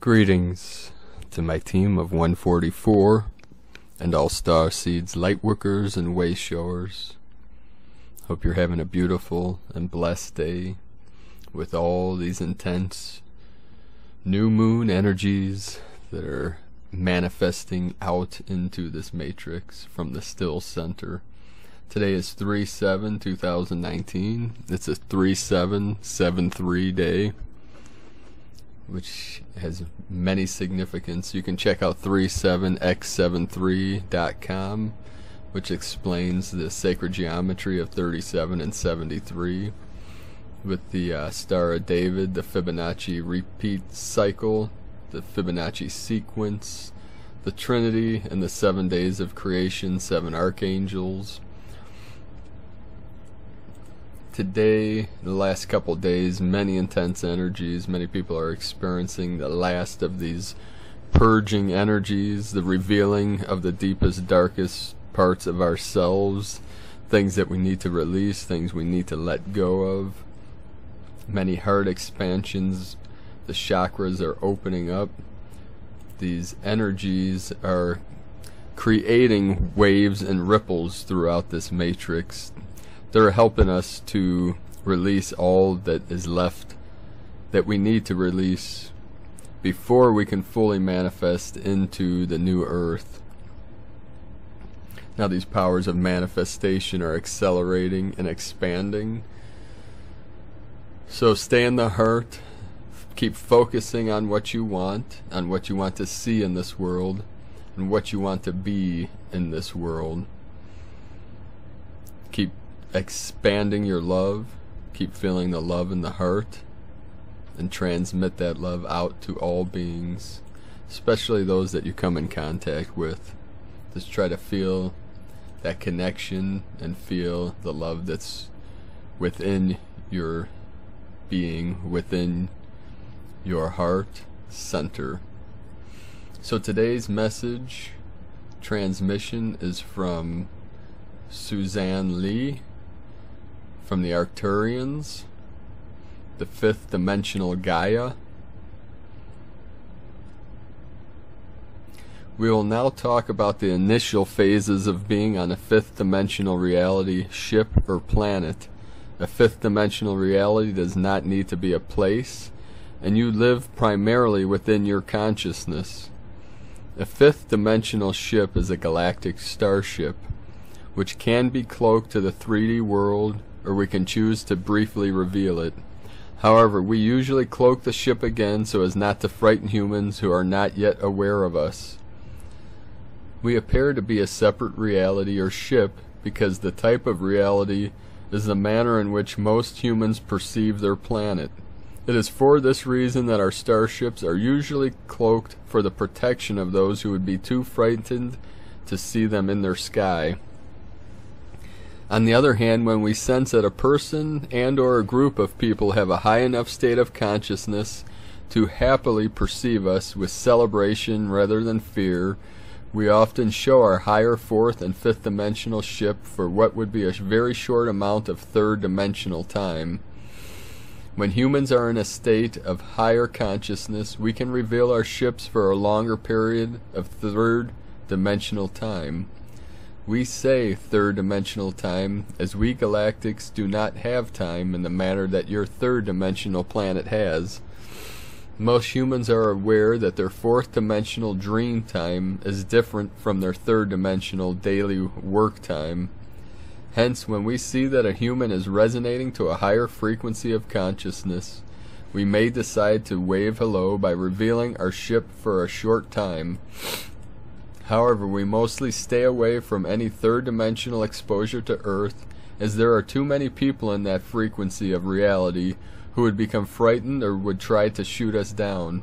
Greetings to my team of 144 and all Starseeds, Lightworkers, and Wayshowers. Hope you're having a beautiful and blessed day with all these intense new moon energies that are manifesting out into this matrix from the still center. Today is 3/7/2019. It's a 3773 day, which has many significance. You can check out 37x73.com, which explains the sacred geometry of 37 and 73 with the Star of David, the Fibonacci repeat cycle, the Fibonacci sequence, the Trinity, and the 7 days of creation, 7 archangels. Today, the last couple days, many intense energies. Many people are experiencing the last of these purging energies, the revealing of the deepest, darkest parts of ourselves, things that we need to release, things we need to let go of. Many heart expansions. The chakras are opening up. These energies are creating waves and ripples throughout this matrix. They're helping us to release all that is left that we need to release before we can fully manifest into the new earth. Now these powers of manifestation are accelerating and expanding. So stay in the heart. Keep focusing on what you want to see in this world, and what you want to be in this world. Keep expanding your love. Keep feeling the love in the heart, and transmit that love out to all beings, especially those that you come in contact with. Just try to feel that connection and feel the love that's within your being, within your heart center. So today's message transmission is from Suzanne Lee from the Arcturians, the 5th dimensional Gaia. We will now talk about the initial phases of being on a 5th dimensional reality ship or planet. A 5th dimensional reality does not need to be a place, and you live primarily within your consciousness. A 5th dimensional ship is a galactic starship, which can be cloaked to the 3D world, or we can choose to briefly reveal it. However, we usually cloak the ship again so as not to frighten humans who are not yet aware of us. We appear to be a separate reality or ship because the type of reality is the manner in which most humans perceive their planet. It is for this reason that our starships are usually cloaked for the protection of those who would be too frightened to see them in their sky. On the other hand, when we sense that a person and or a group of people have a high enough state of consciousness to happily perceive us with celebration rather than fear, we often show our higher 4th and 5th dimensional ship for what would be a very short amount of 3rd dimensional time. When humans are in a state of higher consciousness, we can reveal our ships for a longer period of 3rd dimensional time. We say 3rd dimensional time as we Galactics do not have time in the manner that your 3rd dimensional planet has. Most humans are aware that their 4th dimensional dream time is different from their 3rd dimensional daily work time. Hence, when we see that a human is resonating to a higher frequency of consciousness, we may decide to wave hello by revealing our ship for a short time. However, we mostly stay away from any 3rd dimensional exposure to Earth, as there are too many people in that frequency of reality who would become frightened or would try to shoot us down.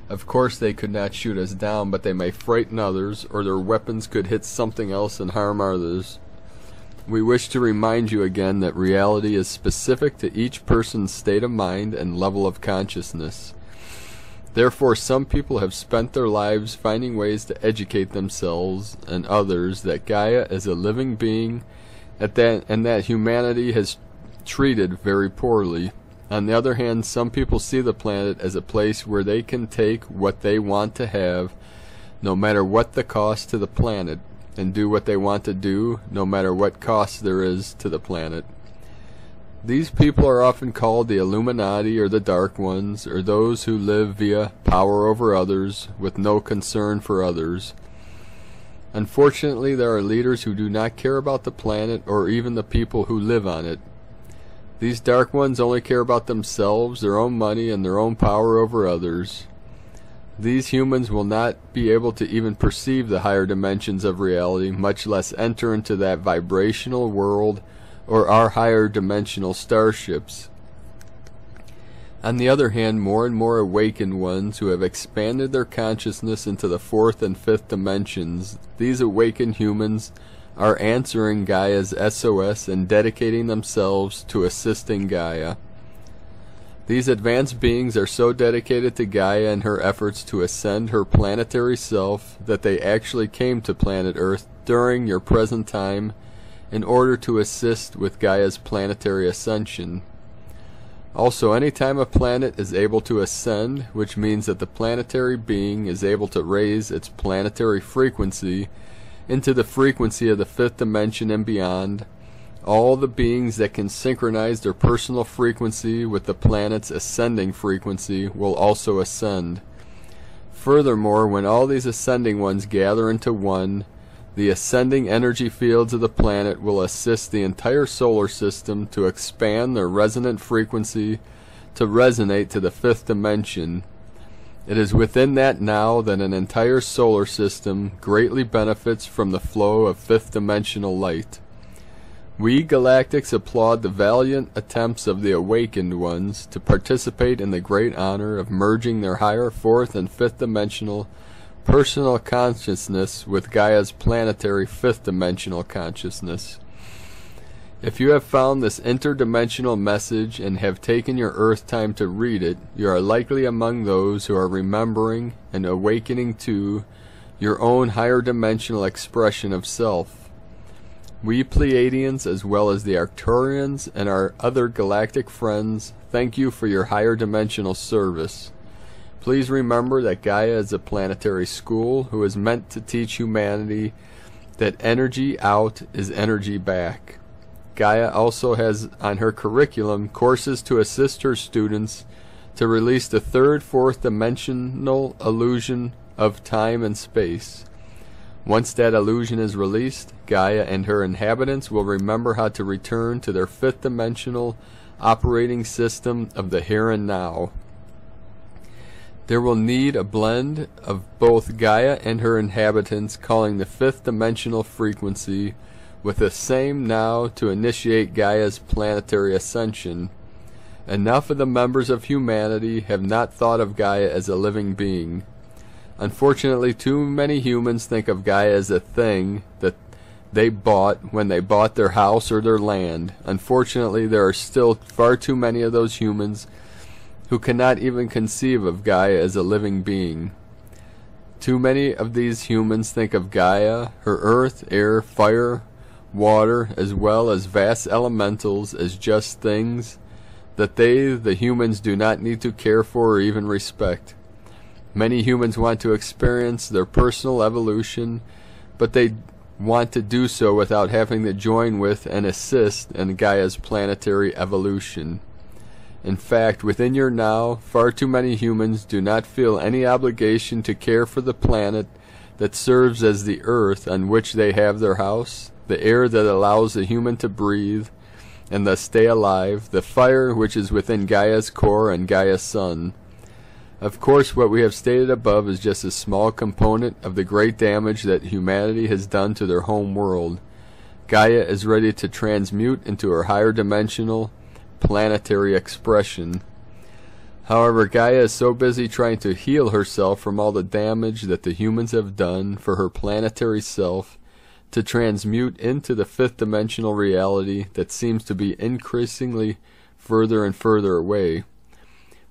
Of course they could not shoot us down, but they may frighten others, or their weapons could hit something else and harm others. We wish to remind you again that reality is specific to each person's state of mind and level of consciousness. Therefore, some people have spent their lives finding ways to educate themselves and others that Gaia is a living being and that humanity has treated very poorly. On the other hand, some people see the planet as a place where they can take what they want to have, no matter what the cost to the planet, and do what they want to do, no matter what cost there is to the planet. These people are often called the Illuminati or the Dark Ones, or those who live via power over others, with no concern for others. Unfortunately, there are leaders who do not care about the planet or even the people who live on it. These Dark Ones only care about themselves, their own money, and their own power over others. These humans will not be able to even perceive the higher dimensions of reality, much less enter into that vibrational world or our higher dimensional starships. On the other hand, more and more awakened ones who have expanded their consciousness into the fourth and fifth dimensions, these awakened humans are answering Gaia's SOS and dedicating themselves to assisting Gaia. These advanced beings are so dedicated to Gaia and her efforts to ascend her planetary self that they actually came to planet Earth during your present time in order to assist with Gaia's planetary ascension. Also, anytime a planet is able to ascend, which means that the planetary being is able to raise its planetary frequency into the frequency of the fifth dimension and beyond, all the beings that can synchronize their personal frequency with the planet's ascending frequency will also ascend. Furthermore, when all these ascending ones gather into one, the ascending energy fields of the planet will assist the entire solar system to expand their resonant frequency to resonate to the fifth dimension. It is within that now that an entire solar system greatly benefits from the flow of fifth dimensional light. We Galactics applaud the valiant attempts of the awakened ones to participate in the great honor of merging their higher fourth and fifth dimensional personal consciousness with Gaia's planetary fifth dimensional consciousness. If you have found this interdimensional message and have taken your Earth time to read it, you are likely among those who are remembering and awakening to your own higher dimensional expression of self. We Pleiadians, as well as the Arcturians and our other galactic friends, thank you for your higher dimensional service. Please remember that Gaia is a planetary school who is meant to teach humanity that energy out is energy back. Gaia also has on her curriculum courses to assist her students to release the third, fourth dimensional illusion of time and space. Once that illusion is released, Gaia and her inhabitants will remember how to return to their fifth dimensional operating system of the here and now. There will need a blend of both Gaia and her inhabitants calling the fifth dimensional frequency with the same now to initiate Gaia's planetary ascension. Enough of the members of humanity have not thought of Gaia as a living being. Unfortunately, too many humans think of Gaia as a thing that they bought when they bought their house or their land. Unfortunately, there are still far too many of those humans who cannot even conceive of Gaia as a living being. Too many of these humans think of Gaia, her earth, air, fire, water, as well as vast elementals as just things that they, the humans, do not need to care for or even respect. Many humans want to experience their personal evolution, but they want to do so without having to join with and assist in Gaia's planetary evolution. In fact, within your now, far too many humans do not feel any obligation to care for the planet that serves as the earth on which they have their house, the air that allows a human to breathe and thus stay alive, the fire which is within Gaia's core and Gaia's sun. Of course, what we have stated above is just a small component of the great damage that humanity has done to their home world. Gaia is ready to transmute into her higher dimensional planetary expression. However, Gaia is so busy trying to heal herself from all the damage that the humans have done for her planetary self to transmute into the fifth dimensional reality that seems to be increasingly further and further away.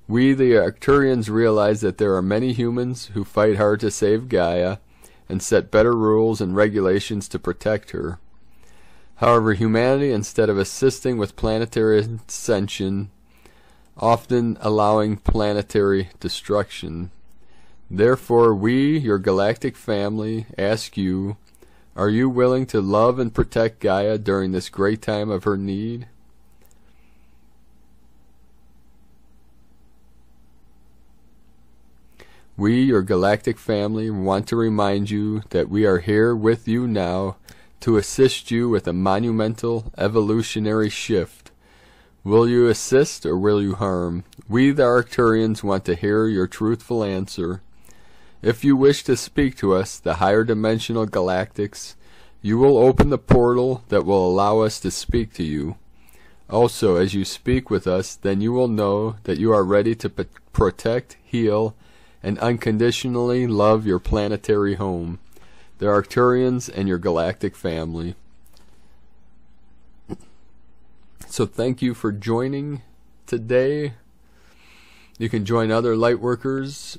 We, the Arcturians, realize that there are many humans who fight hard to save Gaia and set better rules and regulations to protect her. However, humanity, instead of assisting with planetary ascension, often allowing planetary destruction. Therefore, we, your galactic family, ask you, are you willing to love and protect Gaia during this great time of her need? We, your galactic family, want to remind you that we are here with you now to assist you with a monumental evolutionary shift. Will you assist or will you harm? We, the Arcturians, want to hear your truthful answer. If you wish to speak to us, the higher dimensional Galactics, you will open the portal that will allow us to speak to you. Also, as you speak with us, then you will know that you are ready to protect, heal, and unconditionally love your planetary home, the Arcturians and your galactic family. So thank you for joining today. You can join other Lightworkers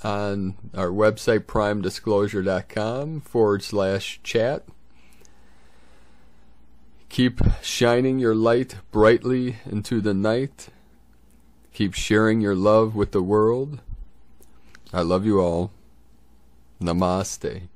on our website, primedisclosure.com/chat. Keep shining your light brightly into the night. Keep sharing your love with the world. I love you all. Namaste.